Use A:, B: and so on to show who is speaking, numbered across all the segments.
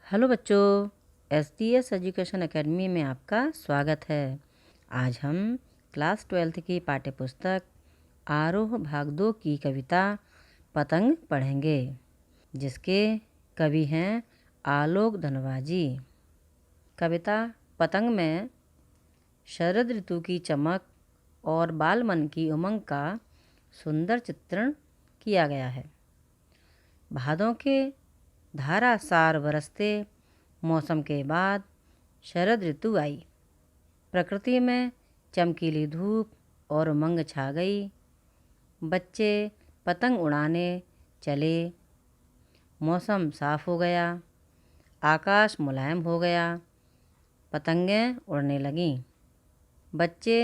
A: Hello बच्चों, S education academy में आपका स्वागत है। आज हम क्लास 12th की पाठ्यपुस्तक आरोह भाग 2 की कविता पतंग पढ़ेंगे, जिसके कवि हैं आलोक धनवाजी। कविता पतंग में शरद ऋतु की चमक और बालमन की उमंग का सुंदर चित्रण किया गया है। भादों के धारासार बरसते मौसम के बाद शरद ऋतु आई। प्रकृति में चमकीली धूप और उमंग छा गई। बच्चे पतंग उड़ाने चले। मौसम साफ हो गया, आकाश मुलायम हो गया, पतंगें उड़ने लगीं। बच्चे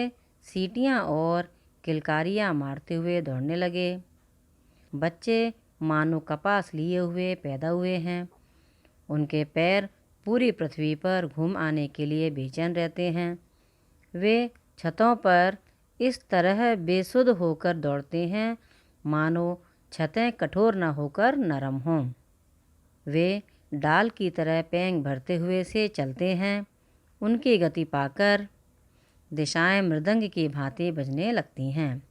A: सीटियाँ और किलकारियाँ मारते हुए दौड़ने लगे। बच्चे मानो कपास लिए हुए पैदा हुए हैं। उनके पैर पूरी पृथ्वी पर घूम आने के लिए बेचैन रहते हैं। वे छतों पर इस तरह बेसुध होकर दौड़ते हैं मानो छतें कठोर न होकर नरम हों। वे डाल की तरह पैंग भरते हुए से चलते हैं। उनकी गति पाकर दिशाएं मृदंग की भांति बजने लगती हैं।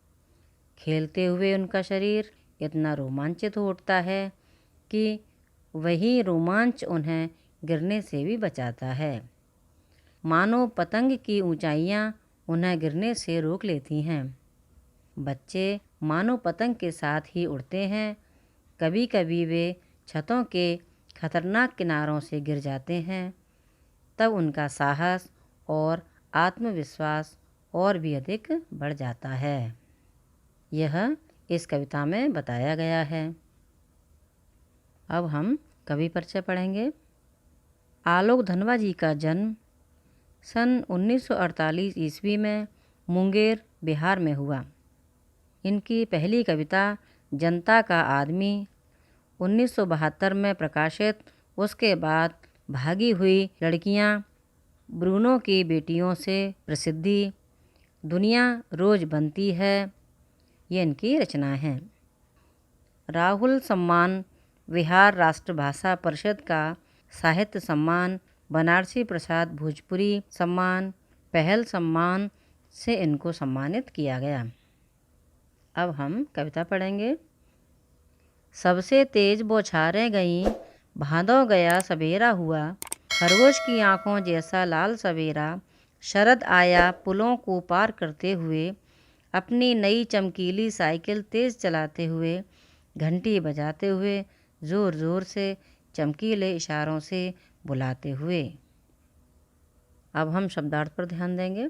A: खेलते हुए उनका शरीर इतना रोमांचित हो उठता है कि वही रोमांच उन्हें गिरने से भी बचाता है। मानो पतंग की ऊंचाइयां उन्हें गिरने से रोक लेती हैं। बच्चे मानो पतंग के साथ ही उड़ते हैं। कभी कभी वे छतों के खतरनाक किनारों से गिर जाते हैं। तब उनका साहस और आत्मविश्वास और भी अधिक बढ़ जाता है। यह इस कविता में बताया गया है। अब हम कवि परिचय पढ़ेंगे। आलोक धनवाजी का जन्म सन 1948 ईस्वी में मुंगेर, बिहार में हुआ। इनकी पहली कविता जनता का आदमी 1972 में प्रकाशित। उसके बाद भागी हुई लड़कियां, ब्रूनो की बेटियों से प्रसिद्धि, दुनिया रोज बनती है, ये इनकी रचनाएं हैं। राहुल सम्मान, बिहार राष्ट्रभाषा परिषद का साहित्य सम्मान, बनारसी प्रसाद भोजपुरी सम्मान, पहल सम्मान से इनको सम्मानित किया गया। अब हम कविता पढ़ेंगे। सबसे तेज बौछारें गईं, भादों गया सवेरा हुआ, खरगोश की आंखों जैसा लाल सवेरा, शरद आया पुलों को पार करते हुए, अपनी नई चमकीली साइकिल तेज चलाते हुए, घंटी बजाते हुए, ज़ोर ज़ोर से चमकीले इशारों से बुलाते हुए। अब हम शब्दार्थ पर ध्यान देंगे।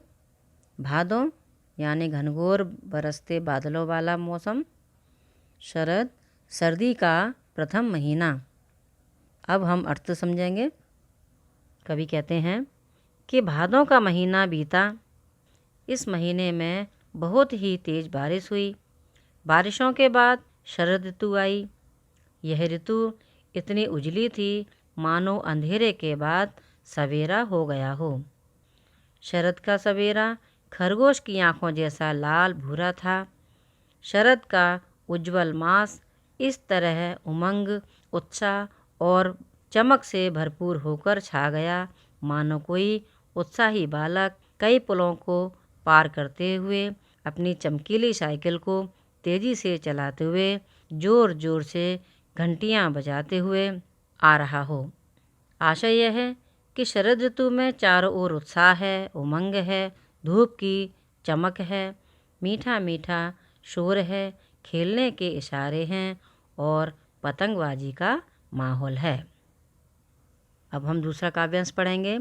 A: भादों यानी घनघोर बरसते बादलों वाला मौसम। शरद सर्दी का प्रथम महीना। अब हम अर्थ समझेंगे। कवि कहते हैं कि भादों का महीना बीता। इस महीने में बहुत ही तेज बारिश हुई। बारिशों के बाद शरद ऋतु आई। यह ऋतु इतनी उजली थी मानो अंधेरे के बाद सवेरा हो गया हो। शरद का सवेरा खरगोश की आंखों जैसा लाल भूरा था। शरद का उज्ज्वल मास इस तरह उमंग, उत्साह और चमक से भरपूर होकर छा गया मानो कोई उत्साही बालक कई पुलों को पार करते हुए अपनी चमकीली साइकिल को तेजी से चलाते हुए जोर जोर से घंटियां बजाते हुए आ रहा हो। आशय यह है कि शरद ऋतु में चारों ओर उत्साह है, उमंग है, धूप की चमक है, मीठा मीठा शोर है, खेलने के इशारे हैं और पतंगबाजी का माहौल है। अब हम दूसरा काव्यांश पढ़ेंगे।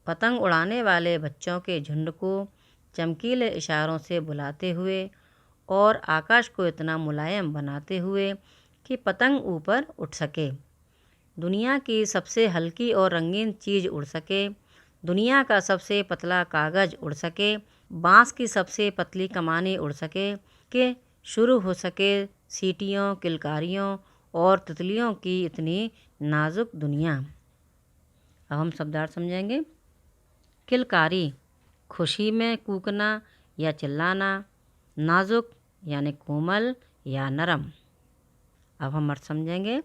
A: पतंग उड़ाने वाले बच्चों के झुंड को चमकीले इशारों से बुलाते हुए और आकाश को इतना मुलायम बनाते हुए कि पतंग ऊपर उठ सके, दुनिया की सबसे हल्की और रंगीन चीज़ उड़ सके, दुनिया का सबसे पतला कागज़ उड़ सके, बांस की सबसे पतली कमानी उड़ सके, कि शुरू हो सके सीटियों, किलकारियों और तितलियों की इतनी नाजुक दुनिया। अब हम शब्दार्थ समझेंगे। किलकारी खुशी में कूकना या चिल्लाना, नाजुक यानी कोमल या नरम। अब हम अर्थ समझेंगे।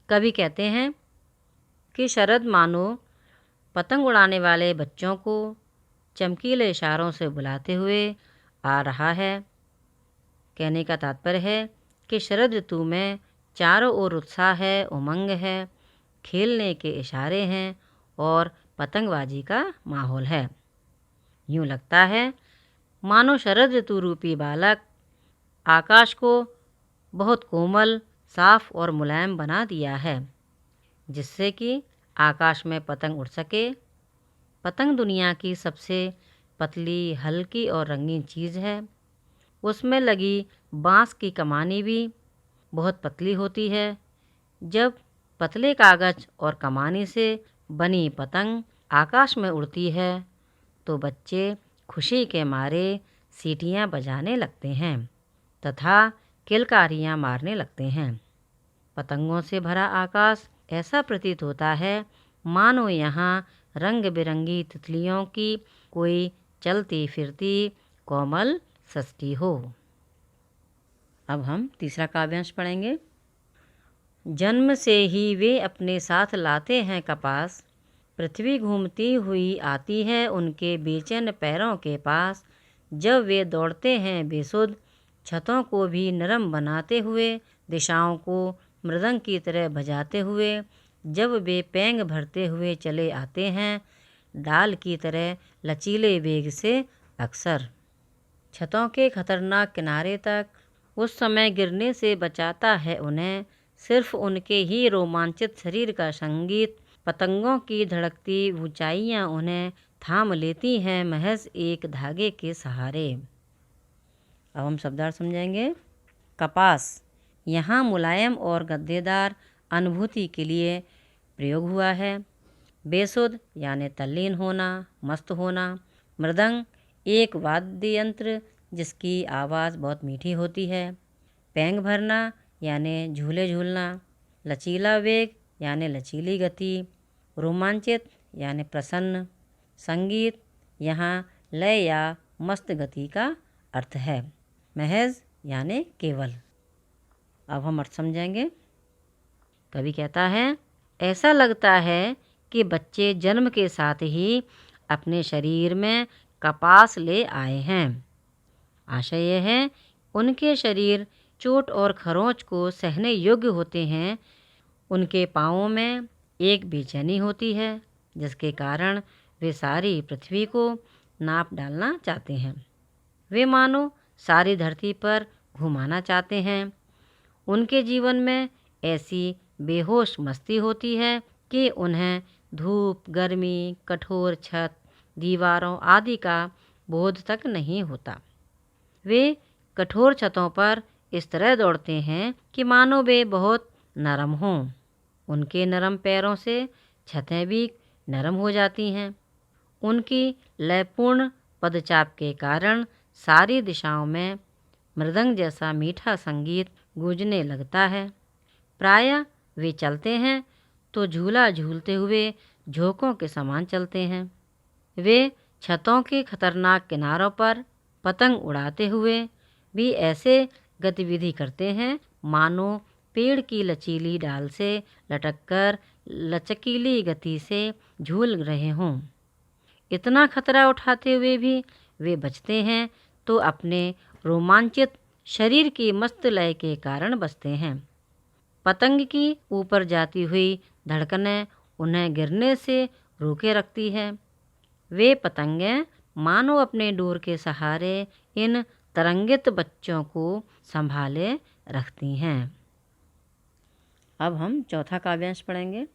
A: कवि कहते हैं कि शरद मानो पतंग उड़ाने वाले बच्चों को चमकीले इशारों से बुलाते हुए आ रहा है। कहने का तात्पर्य है कि शरद ऋतु में चारों ओर उत्साह है, उमंग है, खेलने के इशारे हैं और पतंगबाजी का माहौल है। यूँ लगता है मानो शरद ऋतु रूपी बालक आकाश को बहुत कोमल, साफ और मुलायम बना दिया है, जिससे कि आकाश में पतंग उड़ सके। पतंग दुनिया की सबसे पतली, हल्की और रंगीन चीज़ है। उसमें लगी बाँस की कमानी भी बहुत पतली होती है। जब पतले कागज़ और कमानी से बनी पतंग आकाश में उड़ती है तो बच्चे खुशी के मारे सीटियाँ बजाने लगते हैं तथा किलकारियाँ मारने लगते हैं। पतंगों से भरा आकाश ऐसा प्रतीत होता है मानो यहाँ रंग बिरंगी तितलियों की कोई चलती फिरती कोमल सृष्टि हो। अब हम तीसरा काव्यांश पढ़ेंगे। जन्म से ही वे अपने साथ लाते हैं कपास, पृथ्वी घूमती हुई आती है उनके बेचैन पैरों के पास। जब वे दौड़ते हैं बेसुध, छतों को भी नरम बनाते हुए, दिशाओं को मृदंग की तरह बजाते हुए, जब वे पैंग भरते हुए चले आते हैं डाल की तरह लचीले वेग से अक्सर। छतों के खतरनाक किनारे तक उस समय गिरने से बचाता है उन्हें सिर्फ उनके ही रोमांचित शरीर का संगीत। पतंगों की धड़कती ऊंचाइयां उन्हें थाम लेती हैं महज एक धागे के सहारे। अब हम शब्दार्थ समझेंगे। कपास यहाँ मुलायम और गद्देदार अनुभूति के लिए प्रयोग हुआ है। बेसुध यानी तल्लीन होना, मस्त होना। मृदंग एक वाद्य यंत्र जिसकी आवाज़ बहुत मीठी होती है। पैंग भरना यानी झूले झूलना। लचीला वेग यानी लचीली गति। रोमांचित यानी प्रसन्न। संगीत यहाँ लय या मस्त गति का अर्थ है। महज यानी केवल। अब हम अर्थ समझेंगे। कवि कहता है ऐसा लगता है कि बच्चे जन्म के साथ ही अपने शरीर में कपास ले आए हैं। आशय यह है उनके शरीर चोट और खरोंच को सहने योग्य होते हैं। उनके पाँवों में एक बेचैनी होती है जिसके कारण वे सारी पृथ्वी को नाप डालना चाहते हैं। वे मानो सारी धरती पर घुमाना चाहते हैं। उनके जीवन में ऐसी बेहोश मस्ती होती है कि उन्हें धूप, गर्मी, कठोर छत, दीवारों आदि का बोध तक नहीं होता। वे कठोर छतों पर इस तरह दौड़ते हैं कि मानो वे बहुत नरम हों। उनके नरम पैरों से छतें भी नरम हो जाती हैं। उनकी लयपूर्ण पदचाप के कारण सारी दिशाओं में मृदंग जैसा मीठा संगीत गूंजने लगता है। प्रायः वे चलते हैं तो झूला झूलते हुए झोंकों के समान चलते हैं। वे छतों के खतरनाक किनारों पर पतंग उड़ाते हुए भी ऐसे गतिविधि करते हैं मानो पेड़ की लचीली डाल से लटककर लचकीली गति से झूल रहे हों। इतना खतरा उठाते हुए भी वे बचते हैं तो अपने रोमांचित शरीर की मस्त लय के कारण बचते हैं। पतंग की ऊपर जाती हुई धड़कनें उन्हें गिरने से रोके रखती है। वे पतंगें मानो अपने डोर के सहारे इन तरंगित बच्चों को संभाले रखती हैं। अब हम चौथा काव्यांश पढ़ेंगे।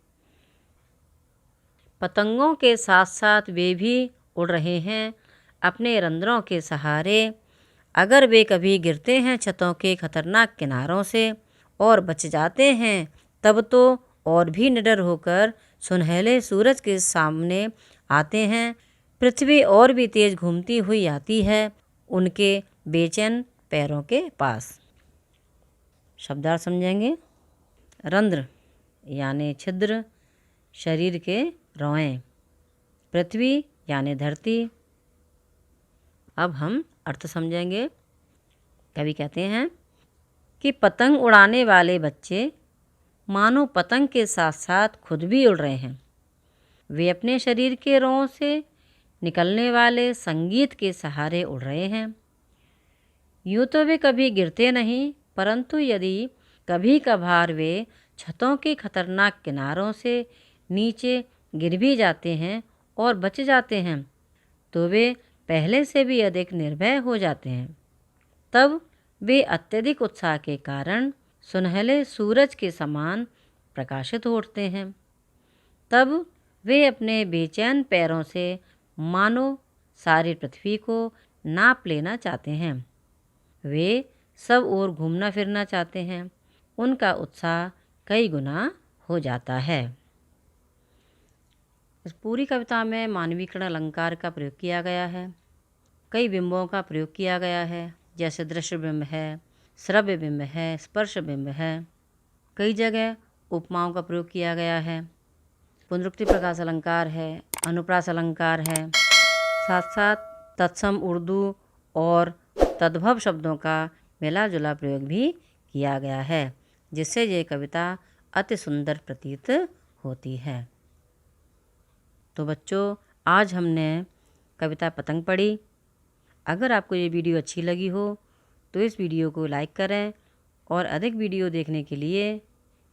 A: पतंगों के साथ साथ वे भी उड़ रहे हैं अपने रंध्रों के सहारे। अगर वे कभी गिरते हैं छतों के खतरनाक किनारों से और बच जाते हैं तब तो और भी निडर होकर सुनहले सूरज के सामने आते हैं। पृथ्वी और भी तेज घूमती हुई आती है उनके बेचैन पैरों के पास। शब्दार्थ समझेंगे। रंध्र यानी छिद्र, शरीर के रोएं। पृथ्वी यानी धरती। अब हम अर्थ समझेंगे। कवि कहते हैं कि पतंग उड़ाने वाले बच्चे मानो पतंग के साथ साथ खुद भी उड़ रहे हैं। वे अपने शरीर के रोंों से निकलने वाले संगीत के सहारे उड़ रहे हैं। यूँ तो वे कभी गिरते नहीं, परंतु यदि कभी कभार वे छतों के खतरनाक किनारों से नीचे गिर भी जाते हैं और बच जाते हैं, तो वे पहले से भी अधिक निर्भय हो जाते हैं। तब वे अत्यधिक उत्साह के कारण सुनहले सूरज के समान प्रकाशित हो उठते हैं। तब वे अपने बेचैन पैरों से मानो सारी पृथ्वी को नाप लेना चाहते हैं। वे सब ओर घूमना फिरना चाहते हैं। उनका उत्साह कई गुना हो जाता है। इस पूरी कविता में मानवीकरण अलंकार का प्रयोग किया गया है। कई बिंबों का प्रयोग किया गया है, जैसे दृश्य बिंब है, श्रव्य बिंब है, स्पर्श बिंब है। कई जगह उपमाओं का प्रयोग किया गया है। पुनरुक्ति प्रकाश अलंकार है, अनुप्रास अलंकार है। साथ साथ तत्सम उर्दू और तद्भव शब्दों का मिला जुला प्रयोग भी किया गया है, जिससे ये कविता अति सुंदर प्रतीत होती है। तो बच्चों, आज हमने कविता पतंग पढ़ी। अगर आपको ये वीडियो अच्छी लगी हो तो इस वीडियो को लाइक करें और अधिक वीडियो देखने के लिए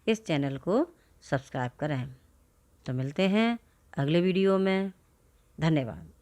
A: इस चैनल को सब्सक्राइब करें। तो मिलते हैं अगले वीडियो में। धन्यवाद।